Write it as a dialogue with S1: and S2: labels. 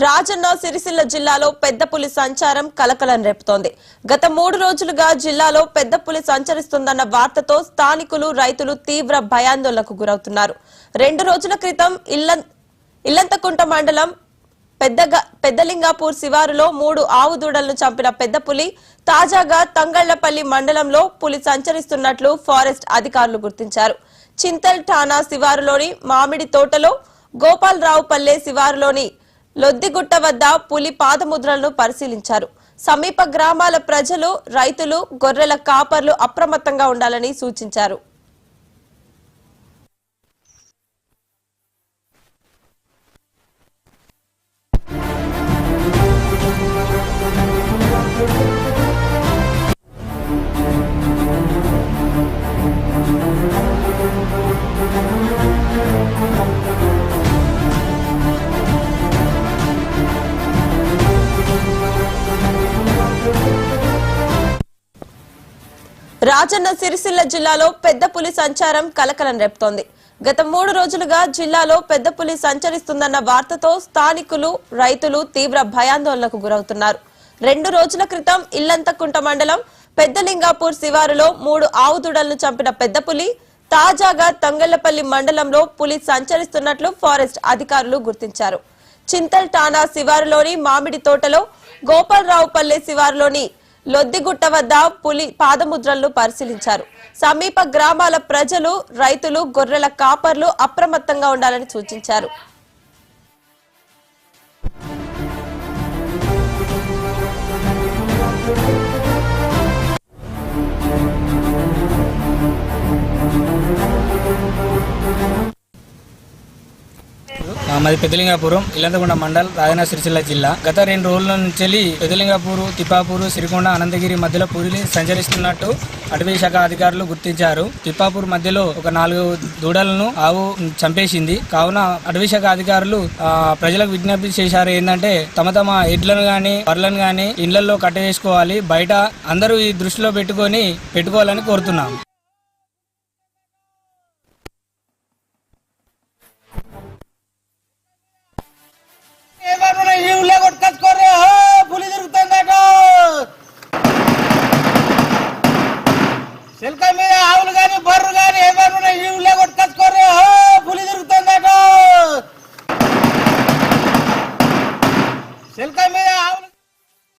S1: రాజన్న సిరిసిల్ల జిల్లాలో పెద్ద పులి సంచారం కలకలం రేపుతోంది. గత 3 రోజులుగా జిల్లాలో పెద్ద పులి సంచరిస్తుందన్న వార్తతో స్థానికులు, రైతులు తీవ్ర భయాందోళనకు గురవుతున్నారు. 2 రోజుల క్రితం ఇల్లంతకుంట మండలం పెద్దలింగాపూర్ శివారులో 3 ఆవు దూడలను చంపిన పెద్ద పులి తాజాగా తంగళ్లపల్లి మండలంలో పులి సంచరిస్తున్నట్లు ఫారెస్ట్ అధికారులు గుర్తించారు. చింతల్ ఠాణా శివారులోని మామిడి తోటలో, గోపాలరావుపల్లె శివారులోని లొద్దిగుట్ట వద్ద పులి పాదముద్రలను పరిశీలించారు. సమీప గ్రామాల ప్రజలు, రైతులు, గొర్రెల కాపర్లు అప్రమత్తంగా ఉండాలని సూచించారు. రాజన్న సిరిసిల్ల జిల్లాలో పెద్ద పులి సంచారం కలకలం రేపుతోంది. గత 3 రోజులుగా జిల్లాలో పెద్ద పులి సంచరిస్తుందన్న వార్తతో స్థానికులు, రైతులు తీవ్ర భయాందోళనకు గురవుతున్నారు. 2 రోజుల క్రితం ఇల్లంతకుంట మండలం పెద్దలింగాపూర్ శివారులో 3 ఆవు దూడలను చంపిన పెద్ద పులి తాజాగా తంగళ్లపల్లి మండలంలో పులి సంచరిస్తున్నట్లు ఫారెస్ట్ అధికారులు గుర్తించారు. చింతల్ ఠాణా శివారులోని మామిడి తోటలో, గోపాలరావుపల్లె శివారులోని లొద్దిగుట్ట వద్ద పులి పాదముద్రలను పరిశీలించారు. సమీప గ్రామాల ప్రజలు, రైతులు, గొర్రెల కాపర్లు అప్రమత్తంగా ఉండాలని సూచించారు.
S2: మాది పెద్దలింగాపురం, ఇల్లంతకుంట మండల్, రాజన్న సిరిసిల్ల జిల్లా. గత 2 రోజుల నుంచి పెద్దలింగాపూరు, తిప్పాపూరు, సిరికొండ, అనంతగిరి మధ్యలో పులి సంచరిస్తున్నట్టు అటవీ శాఖ అధికారులు గుర్తించారు. తిప్పాపూర్ మధ్యలో ఒక 4 దూడలను ఆవు చంపేసింది. కావున అటవీ శాఖ అధికారులు ప్రజలకు విజ్ఞప్తి చేశారు. ఏంటంటే తమ ఎడ్లను గాని, బర్రెలను గాని ఇళ్లలో కట్టవేసుకోవాలి. బయట అందరూ ఈ దృష్టిలో పెట్టుకోవాలని కోరుతున్నాం.
S3: శిల్క మీద ఆవులు గాని, బర్రు గాని ఏమన్నా కొట్టుకొచ్చుకోరు, పులి తిరుగుతుందట.